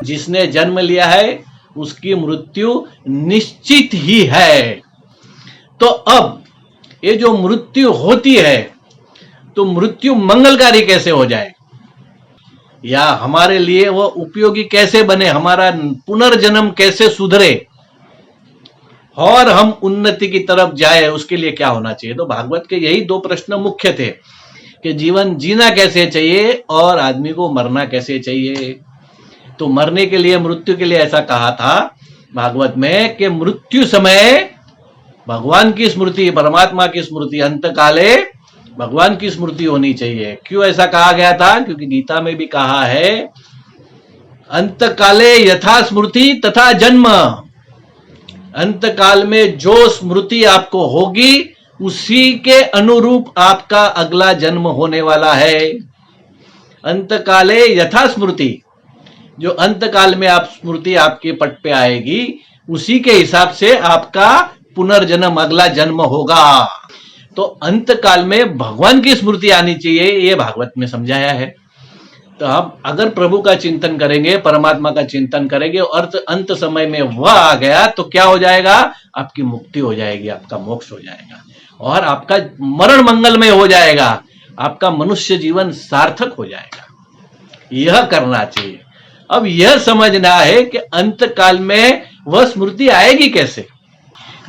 जिसने जन्म लिया है उसकी मृत्यु निश्चित ही है। तो अब ये जो मृत्यु होती है, तो मृत्यु मंगलकारी कैसे हो जाए, या हमारे लिए वो उपयोगी कैसे बने, हमारा पुनर्जन्म कैसे सुधरे और हम उन्नति की तरफ जाए, उसके लिए क्या होना चाहिए। तो भागवत के यही दो प्रश्न मुख्य थे कि जीवन जीना कैसे चाहिए और आदमी को मरना कैसे चाहिए। तो मरने के लिए, मृत्यु के लिए ऐसा कहा था भागवत में कि मृत्यु समय भगवान की स्मृति, परमात्मा की स्मृति, अंत काले भगवान की स्मृति होनी चाहिए। क्यों ऐसा कहा गया था? क्योंकि गीता में भी कहा है अंत काले यथा स्मृति तथा जन्म। अंत काल में जो स्मृति आपको होगी उसी के अनुरूप आपका अगला जन्म होने वाला है। अंत काले यथा स्मृति, जो अंत काल में आप स्मृति आपके पट पे आएगी उसी के हिसाब से आपका पुनर्जन्म, अगला जन्म होगा। तो अंत काल में भगवान की स्मृति आनी चाहिए, ये भागवत में समझाया है। तो आप अगर प्रभु का चिंतन करेंगे, परमात्मा का चिंतन करेंगे और अंत समय में वह आ गया तो क्या हो जाएगा? आपकी मुक्ति हो जाएगी, आपका मोक्ष हो जाएगा और आपका मरण मंगलमय हो जाएगा, आपका मनुष्य जीवन सार्थक हो जाएगा। यह करना चाहिए। अब यह समझना है कि अंत काल में वह स्मृति आएगी कैसे।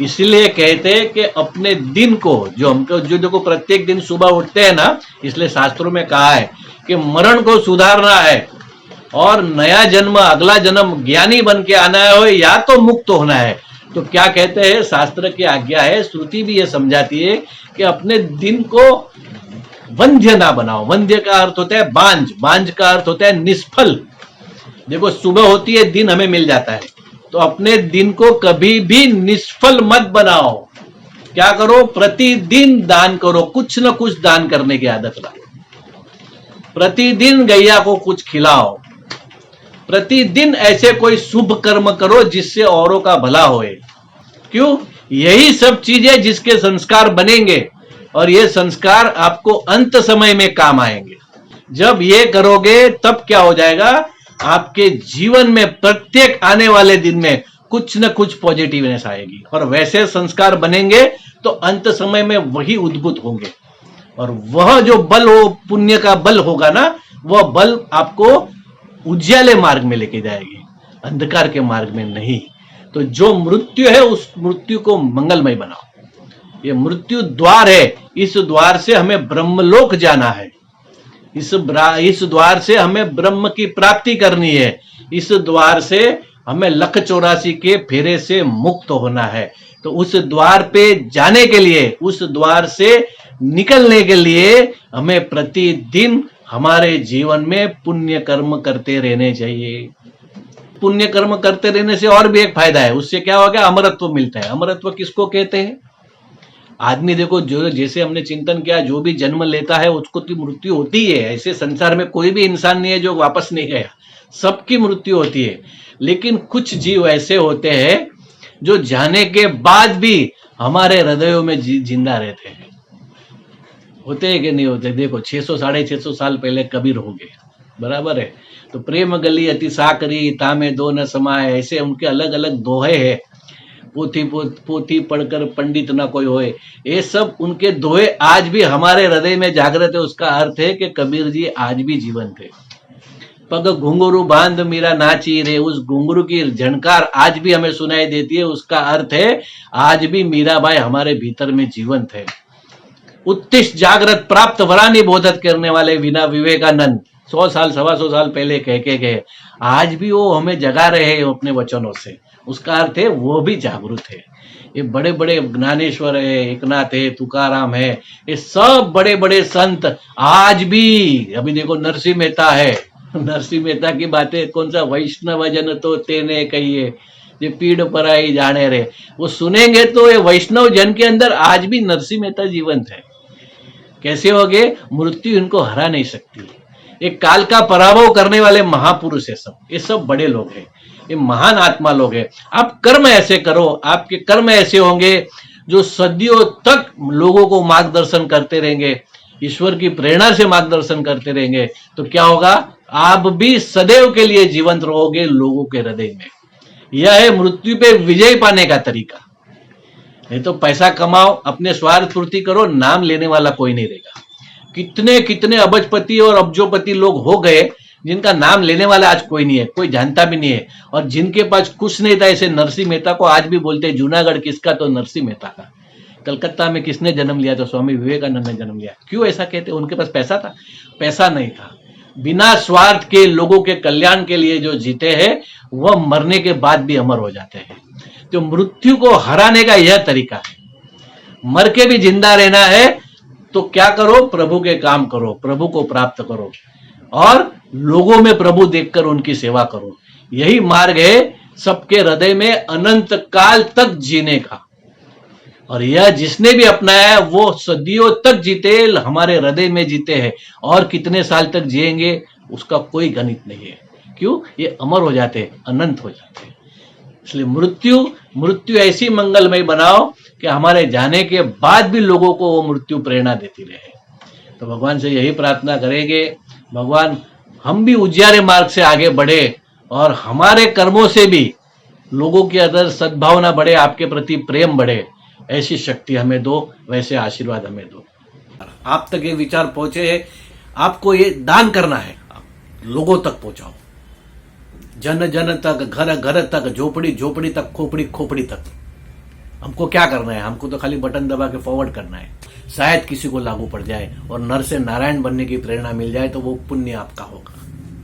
इसलिए कहते हैं कि अपने दिन को, जो हमको जो देखो प्रत्येक दिन सुबह उठते हैं ना, इसलिए शास्त्रों में कहा है कि मरण को सुधारना है और नया जन्म, अगला जन्म ज्ञानी बन के आना है या तो मुक्त होना है। तो क्या कहते हैं, शास्त्र की आज्ञा है, श्रुति भी ये समझाती है कि अपने दिन को वंध्य ना बनाओ। वंध्य का अर्थ होता है बांझ, बांझ का अर्थ होता है निष्फल। देखो सुबह होती है, दिन हमें मिल जाता है, तो अपने दिन को कभी भी निष्फल मत बनाओ। क्या करो? प्रतिदिन दान करो, कुछ न कुछ दान करने की आदत रखो। प्रतिदिन गैया को कुछ खिलाओ, प्रतिदिन ऐसे कोई शुभ कर्म करो जिससे औरों का भला होए। क्यों? यही सब चीजें जिसके संस्कार बनेंगे और ये संस्कार आपको अंत समय में काम आएंगे। जब ये करोगे तब क्या हो जाएगा, आपके जीवन में प्रत्येक आने वाले दिन में कुछ न कुछ पॉजिटिवनेस आएगी और वैसे संस्कार बनेंगे तो अंत समय में वही उद्भूत होंगे और वह जो बल हो, पुण्य का बल होगा ना, वह बल आपको उज्याले मार्ग में लेके जाएगी, अंधकार के मार्ग में नहीं। तो जो मृत्यु है उस मृत्यु को मंगलमय बनाओ। ये मृत्यु द्वार है, इस द्वार से हमें ब्रह्मलोक जाना है, इस द्वार से हमें ब्रह्म की प्राप्ति करनी है, इस द्वार से हमें लख 84 के फेरे से मुक्त होना है। तो उस द्वार पे जाने के लिए, उस द्वार से निकलने के लिए हमें प्रतिदिन हमारे जीवन में पुण्य कर्म करते रहने चाहिए। पुण्य कर्म करते रहने से और भी एक फायदा है, उससे क्या होगा, अमरत्व मिलता है। अमरत्व किसको कहते हैं? आदमी देखो, जो जैसे हमने चिंतन किया, जो भी जन्म लेता है उसको तो मृत्यु होती है। ऐसे संसार में कोई भी इंसान नहीं है जो वापस नहीं गया, सबकी मृत्यु होती है। लेकिन कुछ जीव ऐसे होते हैं जो जाने के बाद भी हमारे हृदयों में जिंदा रहते हैं। होते हैं कि नहीं होते? देखो 600 650 साल पहले कबीर हो गए, बराबर है। तो प्रेम गली अति साकरी तामे दो न समाए, ऐसे उनके अलग अलग दोहे हैं। पोथी पढ़कर पंडित ना कोई होए, ये सब उनके दोहे आज भी हमारे हृदय में जागृत है। उसका अर्थ है कि कबीर जी आज भी जीवंत है। पग घुंघरू बांध मीरा नाची रे, उस घुंघरू की झनकार आज भी हमें सुनाई देती है। उसका अर्थ है आज भी मीराबाई हमारे भीतर में जीवंत है। उत्तिष्ठ जागृत प्राप्त वरानी बोधत करने वाले विना विवेकानंद 100 साल 125 साल पहले कह के गए, आज भी वो हमें जगा रहे हैं अपने वचनों से। उसका अर्थ है वो भी जागृत है। ये बड़े बड़े ज्ञानेश्वर है, एकनाथ है, तुकाराम है, ये सब बड़े बड़े संत आज भी, अभी देखो नरसिंह मेहता है, नरसिंह मेहता की बातें कौन सा वैष्णव जन तो तेने कहिए ये पीड़ पराई जाने रे, वो सुनेंगे तो ये वैष्णव जन के अंदर आज भी नरसिंह मेहता जीवंत है। कैसे हो गए? मृत्यु इनको हरा नहीं सकती। एक काल का पराभव करने वाले महापुरुष है सब, ये सब बड़े लोग हैं, ये महान आत्मा लोग हैं। आप कर्म ऐसे करो, आपके कर्म ऐसे होंगे जो सदियों तक लोगों को मार्गदर्शन करते रहेंगे, ईश्वर की प्रेरणा से मार्गदर्शन करते रहेंगे। तो क्या होगा? आप भी सदैव के लिए जीवंत रहोगे लोगों के हृदय में। यह है मृत्यु पे विजय पाने का तरीका। नहीं तो पैसा कमाओ, अपने स्वार्थ पूर्ति करो, नाम लेने वाला कोई नहीं रहेगा। कितने कितने अबजपति और अब्जोपति लोग हो गए जिनका नाम लेने वाला आज कोई नहीं है, कोई जानता भी नहीं है। और जिनके पास कुछ नहीं था, ऐसे नरसिंह मेहता को आज भी बोलते हैं जूनागढ़ किसका, तो नरसिंह मेहता का। कलकत्ता में किसने जन्म लिया, तो स्वामी विवेकानंद ने जन्म लिया। क्यों ऐसा कहते? उनके पास पैसा था? पैसा नहीं था। बिना स्वार्थ के लोगों के कल्याण के लिए जो जीते हैं वह मरने के बाद भी अमर हो जाते हैं। तो मृत्यु को हराने का यह तरीका है। मर के भी जिंदा रहना है तो क्या करो? प्रभु के काम करो, प्रभु को प्राप्त करो और लोगों में प्रभु देखकर उनकी सेवा करो। यही मार्ग है सबके हृदय में अनंत काल तक जीने का। और यह जिसने भी अपनाया है वो सदियों तक जीते, हमारे हृदय में जीते हैं। और कितने साल तक जिएंगे उसका कोई गणित नहीं है। क्यों? ये अमर हो जाते हैं, अनंत हो जाते हैं। इसलिए मृत्यु ऐसी मंगलमय बनाओ कि हमारे जाने के बाद भी लोगों को वो मृत्यु प्रेरणा देती रहे। तो भगवान से यही प्रार्थना करेंगे, भगवान हम भी उजियारे मार्ग से आगे बढ़े और हमारे कर्मों से भी लोगों के अंदर सद्भावना बढ़े, आपके प्रति प्रेम बढ़े। ऐसी शक्ति हमें दो, वैसे आशीर्वाद हमें दो। आप तक ये विचार पहुंचे है, आपको ये दान करना है, लोगों तक पहुंचाओ, जन जन तक, घर घर तक, झोपड़ी झोपड़ी तक, खोपड़ी खोपड़ी तक। हमको क्या करना है? हमको तो खाली बटन दबा के फॉरवर्ड करना है। शायद किसी को लागू पड़ जाए और नर से नारायण बनने की प्रेरणा मिल जाए तो वो पुण्य आपका होगा।